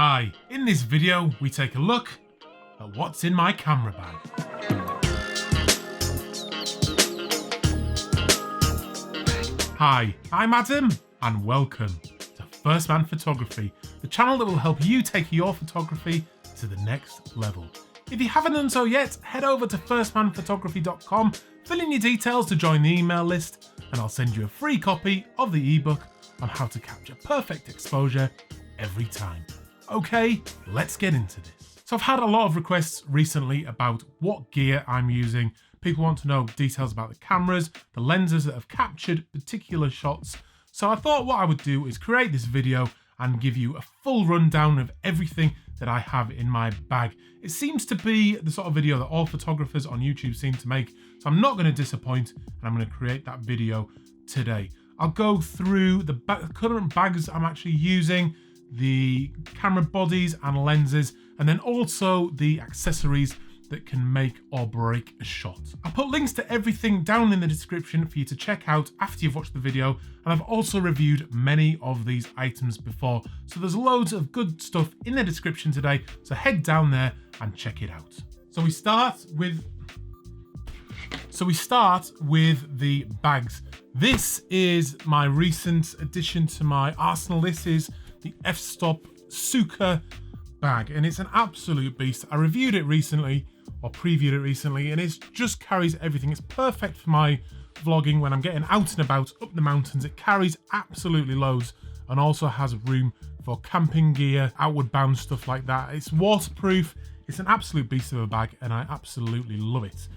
Hi, in this video we take a look at what's in my camera bag. Hi, I'm Adam and welcome to First Man Photography, the channel that will help you take your photography to the next level. If you haven't done so yet, head over to firstmanphotography.com, fill in your details to join the email list, and I'll send you a free copy of the ebook on how to capture perfect exposure every time. Okay, let's get into this. So I've had a lot of requests recently about what gear I'm using. People want to know details about the cameras, the lenses that have captured particular shots. So I thought what I would do is create this video and give you a full rundown of everything that I have in my bag. It seems to be the sort of video that all photographers on YouTube seem to make, so I'm not going to disappoint and I'm going to create that video today. I'll go through the current bags I'm actually using, the camera bodies and lenses, and then also the accessories that can make or break a shot. I'll put links to everything down in the description for you to check out after you've watched the video, and I've also reviewed many of these items before, so there's loads of good stuff in the description today, so head down there and check it out. So we start with the bags. This is my recent addition to my arsenal. This is the f-stop Suka bag, and it's an absolute beast. I reviewed it recently, or previewed it recently, and it just carries everything. It's perfect for my vlogging when I'm getting out and about up the mountains. It carries absolutely loads and also has room for camping gear, outward bound stuff like that. It's waterproof. It's an absolute beast of a bag and I absolutely love it.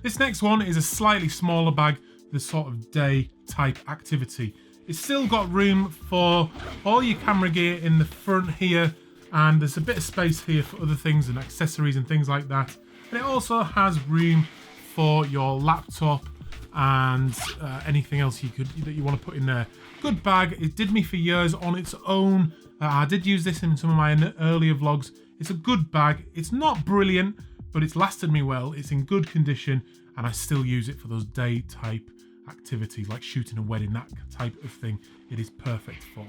This next one is a slightly smaller bag for the sort of day type activity. It's still got room for all your camera gear in the front here, and there's a bit of space here for other things and accessories and things like that. And it also has room for your laptop and anything else that you want to put in there. Good bag. It did me for years on its own. I did use this in some of my earlier vlogs. It's a good bag. It's not brilliant, but it's lasted me well. It's in good condition, and I still use it for those day type activities like shooting a wedding, that type of thing. It is perfect for.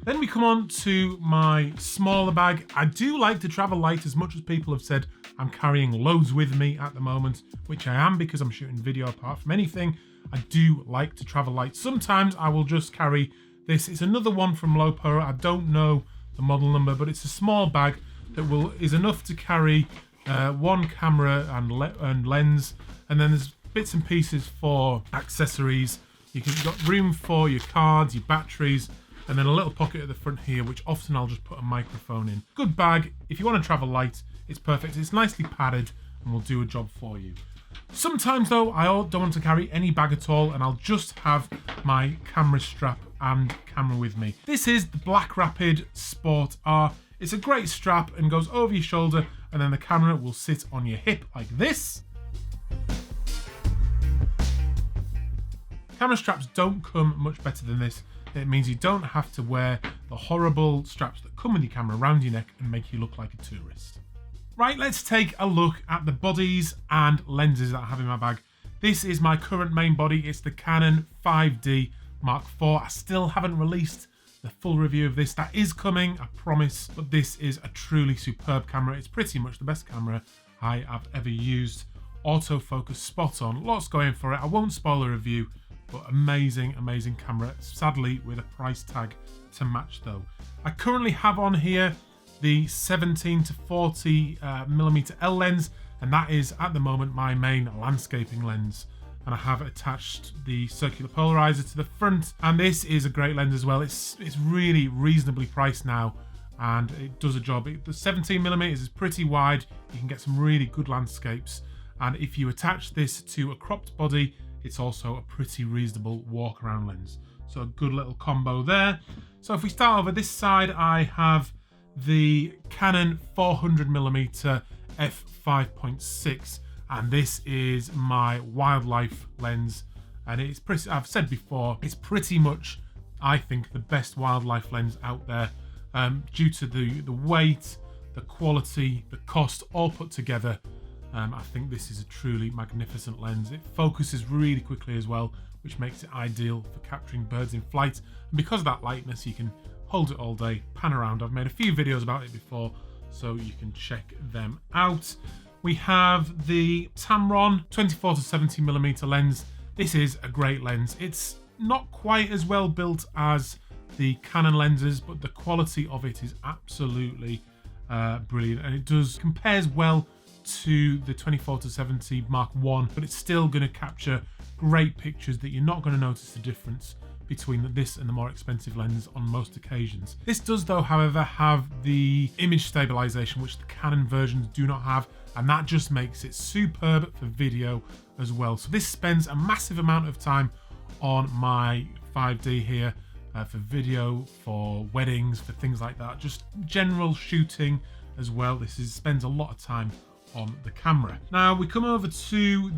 Then we come on to my smaller bag. I do like to travel light, as much as people have said I'm carrying loads with me at the moment, which I am because I'm shooting video apart from anything. I do like to travel light. Sometimes I will just carry this. It's another one from Lowpo. I don't know the model number, but it's a small bag that is enough to carry one camera and lens, and then there's bits and pieces for accessories. You've got room for your cards, your batteries, and then a little pocket at the front here, which often I'll just put a microphone in. Good bag. If you want to travel light, it's perfect. It's nicely padded and will do a job for you. Sometimes though, I don't want to carry any bag at all, and I'll just have my camera strap and camera with me. This is the Black Rapid Sport R. It's a great strap and goes over your shoulder, and then the camera will sit on your hip like this. Camera straps don't come much better than this. It means you don't have to wear the horrible straps that come with your camera around your neck and make you look like a tourist. Right, let's take a look at the bodies and lenses that I have in my bag. This is my current main body. It's the Canon 5D Mark IV. I still haven't released the full review of this. That is coming, I promise, but this is a truly superb camera. It's pretty much the best camera I have ever used. Autofocus spot on, lots going for it. I won't spoil the review, but amazing camera, sadly with a price tag to match though. I currently have on here the 17 to 40 millimeter L lens, and that is at the moment my main landscaping lens. And I have attached the circular polarizer to the front, and this is a great lens as well. It's really reasonably priced now, and it does a job. The 17 millimeters is pretty wide. You can get some really good landscapes, and if you attach this to a cropped body, it's also a pretty reasonable walk around lens. So a good little combo there. So if we start over this side, I have the Canon 400mm f5.6, and this is my wildlife lens. And it's pretty, I've said before, it's pretty much, I think, the best wildlife lens out there, due to the weight, the quality, the cost, all put together. I think this is a truly magnificent lens. It focuses really quickly as well, which makes it ideal for capturing birds in flight. And because of that lightness, you can hold it all day, pan around. I've made a few videos about it before, so you can check them out. We have the Tamron 24 to 70mm lens. This is a great lens. It's not quite as well built as the Canon lenses, but the quality of it is absolutely brilliant, and it compares well to the 24 to 70 Mark 1, but it's still going to capture great pictures that you're not going to notice the difference between this and the more expensive lens on most occasions. This does, though, however, have the image stabilization, which the Canon versions do not have, and that just makes it superb for video as well. So this spends a massive amount of time on my 5D here for video, for weddings, for things like that, just general shooting as well. This spends a lot of time on the camera. Now we come over to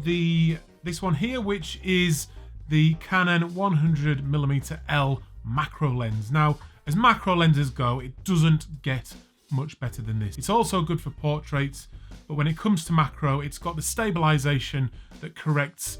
this one here, which is the Canon 100mm L macro lens. Now, as macro lenses go, it doesn't get much better than this. It's also good for portraits, but when it comes to macro, it's got the stabilization that corrects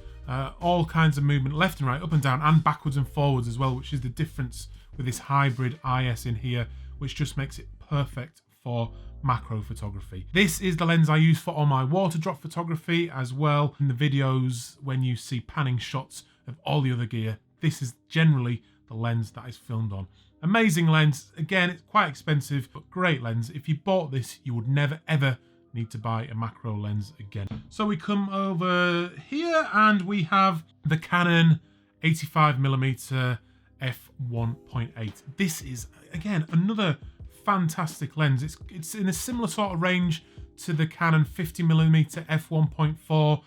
all kinds of movement, left and right, up and down, and backwards and forwards as well, which is the difference with this hybrid IS in here, which just makes it perfect for macro photography. This is the lens I use for all my water drop photography as well. In the videos, when you see panning shots of all the other gear, this is generally the lens that is filmed on. Amazing lens. Again, it's quite expensive, but great lens. If you bought this, you would never ever need to buy a macro lens again. So we come over here and we have the Canon 85mm f1.8. This is, again, another fantastic lens. It's in a similar sort of range to the Canon 50mm f1.4,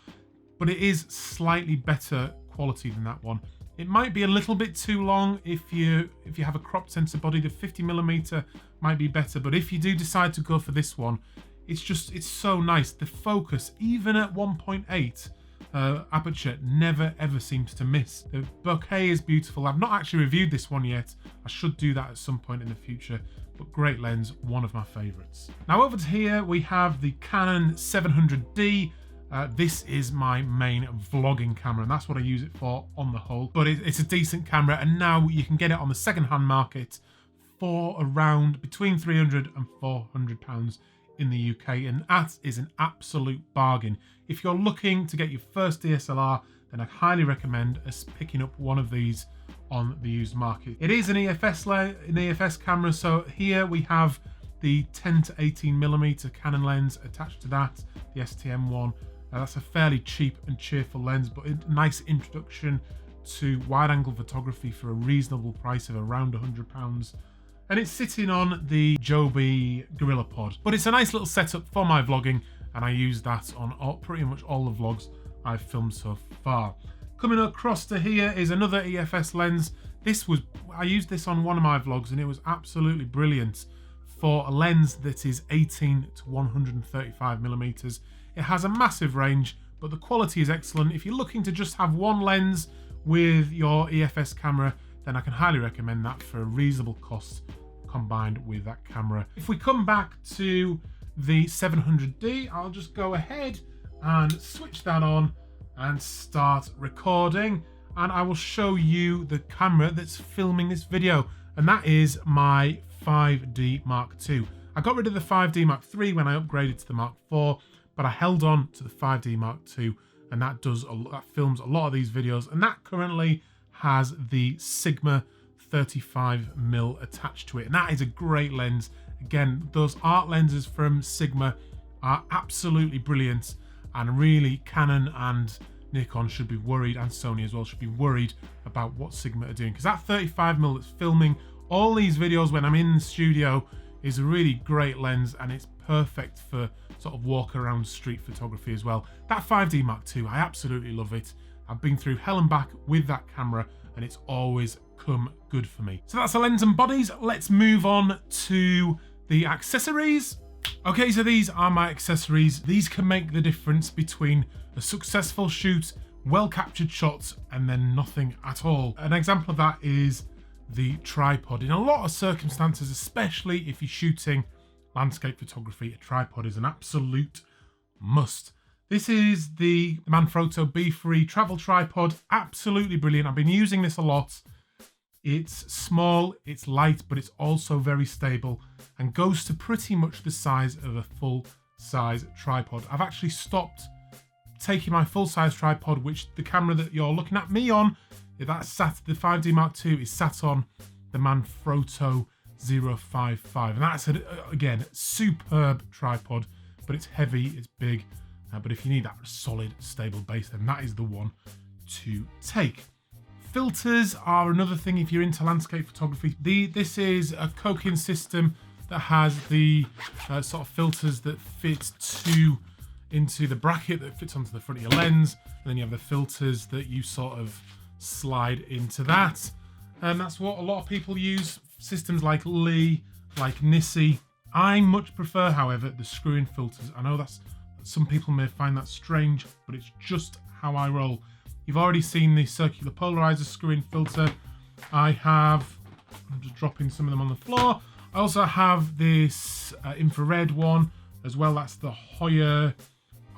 but it is slightly better quality than that one. It might be a little bit too long if you have a cropped sensor body. The 50mm might be better, but if you do decide to go for this one, it's so nice. The focus, even at 1.8 aperture, never ever seems to miss. The bokeh is beautiful. I've not actually reviewed this one yet. I should do that at some point in the future, but great lens, one of my favorites. Now over to here, we have the Canon 700D. This is my main vlogging camera, and that's what I use it for on the whole. But it's a decent camera, and now you can get it on the second-hand market for around between £300 and £400 in the UK, and that is an absolute bargain. If you're looking to get your first DSLR, then I highly recommend us picking up one of these on the used market. It is an EFS camera, so here we have the 10 to 18mm Canon lens attached to that, the STM one. That's a fairly cheap and cheerful lens, but a nice introduction to wide-angle photography for a reasonable price of around £100. And it's sitting on the Joby Gorilla Pod. But it's a nice little setup for my vlogging, and I use that on pretty much all the vlogs I've filmed so far. Coming across to here is another EFS lens. I used this on one of my vlogs, and it was absolutely brilliant for a lens that is 18 to 135mm. It has a massive range, but the quality is excellent. If you're looking to just have one lens with your EFS camera, then I can highly recommend that for a reasonable cost combined with that camera. If we come back to the 700D, I'll just go ahead and switch that on and start recording, and I will show you the camera that's filming this video, and that is my 5D Mark II. I got rid of the 5D Mark III when I upgraded to the Mark IV, but I held on to the 5D Mark II, and that films a lot of these videos, and that currently has the Sigma 35mm attached to it, and that is a great lens. Again, those art lenses from Sigma are absolutely brilliant, and really Canon and Nikon should be worried, and Sony as well should be worried about what Sigma are doing, because that 35mm that's filming all these videos when I'm in the studio is a really great lens, and it's perfect for sort of walk around street photography as well. That 5D Mark II, I absolutely love it. I've been through hell and back with that camera, and it's always come good for me. So that's the lens and bodies. Let's move on to the accessories. Okay, so these are my accessories. These can make the difference between a successful shoot, well captured shots, and then nothing at all. An example of that is the tripod. In a lot of circumstances, especially if you're shooting landscape photography, a tripod is an absolute must. This is the Manfrotto B3 travel tripod. Absolutely brilliant. I've been using this a lot. It's small, it's light, but it's also very stable and goes to pretty much the size of a full-size tripod. I've actually stopped taking my full-size tripod, which the camera that you're looking at me on, that's sat, the 5D Mark II is sat on the Manfrotto 055. And that's, again, superb tripod, but it's heavy, it's big. But if you need that solid, stable base, then that is the one to take. Filters are another thing if you're into landscape photography. This is a Koken system that has the sort of filters that fit into the bracket that fits onto the front of your lens. And then you have the filters that you sort of slide into that. And that's what a lot of people use. Systems like Lee, like Nissi. I much prefer, however, the screw-in filters. I know that's some people may find that strange, but it's just how I roll. You've already seen the circular polarizer screw-in filter. I'm just dropping some of them on the floor. I also have this infrared one as well. That's the Hoyer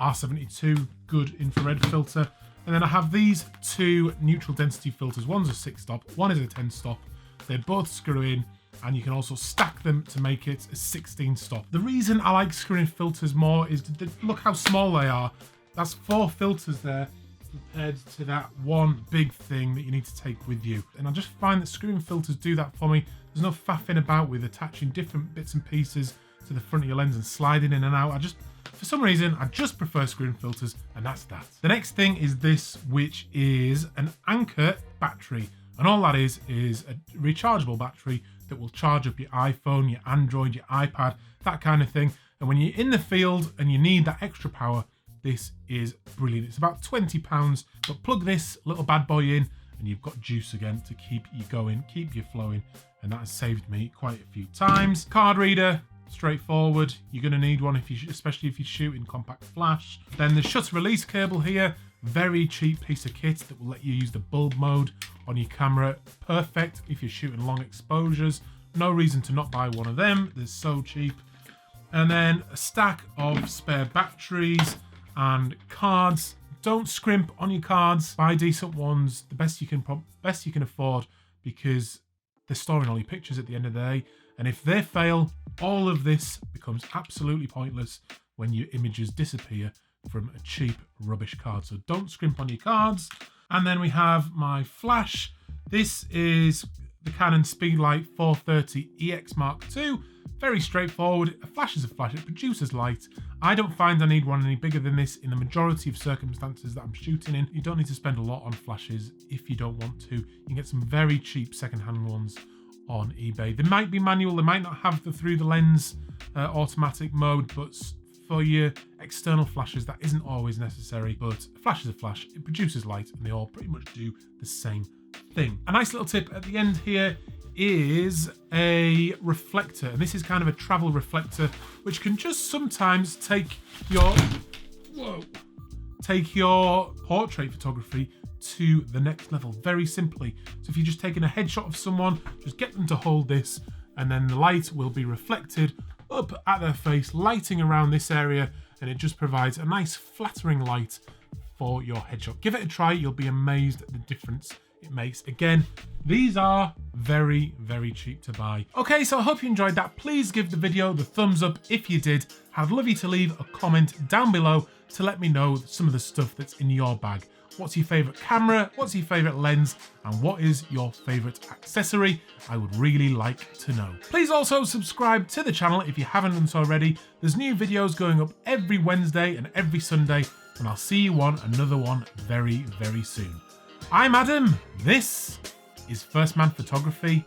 R72, good infrared filter. And then I have these two neutral density filters. One's a 6-stop, one is a 10-stop. They both screw in, and you can also stack them to make it a 16-stop. The reason I like screw-in filters more is look how small they are. That's 4 filters there compared to that one big thing that you need to take with you. And I just find that screw-in filters do that for me. There's no faffing about with attaching different bits and pieces to the front of your lens and sliding in and out. For some reason, I just prefer screw-in filters, and that's that. The next thing is this, which is an Anker battery. And all that is a rechargeable battery that will charge up your iPhone, your Android, your iPad, that kind of thing. And when you're in the field and you need that extra power, this is brilliant. It's about £20, but plug this little bad boy in and you've got juice again to keep you going, keep you flowing. And that has saved me quite a few times. Card reader, straightforward. You're going to need one, especially if you're shooting compact flash. Then the shutter release cable here, very cheap piece of kit that will let you use the bulb mode on your camera. Perfect if you're shooting long exposures. No reason to not buy one of them. They're so cheap. And then a stack of spare batteries and cards. Don't scrimp on your cards. Buy decent ones, the best you can afford, because they're storing all your pictures at the end of the day. And if they fail, all of this becomes absolutely pointless when your images disappear from a cheap rubbish card. So don't scrimp on your cards. And then we have my flash. This is the Canon Speedlight 430 EX Mark II. Very straightforward. A flash is a flash. It produces light. I don't find I need one any bigger than this in the majority of circumstances that I'm shooting in. You don't need to spend a lot on flashes if you don't want to. You can get some very cheap secondhand ones on eBay. They might be manual. They might not have the through the lens automatic mode, but for your external flashes, that isn't always necessary. But a flash is a flash. It produces light, and they all pretty much do the same thing. A nice little tip at the end here is a reflector, and this is kind of a travel reflector, which can just sometimes take your portrait photography to the next level very simply. So if you're just taking a headshot of someone, just get them to hold this, and then the light will be reflected up at their face, lighting around this area, and it just provides a nice flattering light for your headshot. Give it a try. You'll be amazed at the difference it makes. Again, these are very, very cheap to buy. Okay, so I hope you enjoyed that. Please give the video the thumbs up if you did. I'd love you to leave a comment down below to let me know some of the stuff that's in your bag. What's your favorite camera? What's your favorite lens? And what is your favorite accessory? I would really like to know. Please also subscribe to the channel if you haven't done so already. There's new videos going up every Wednesday and every Sunday, and I'll see you on another one very, very soon. I'm Adam. This is First Man Photography.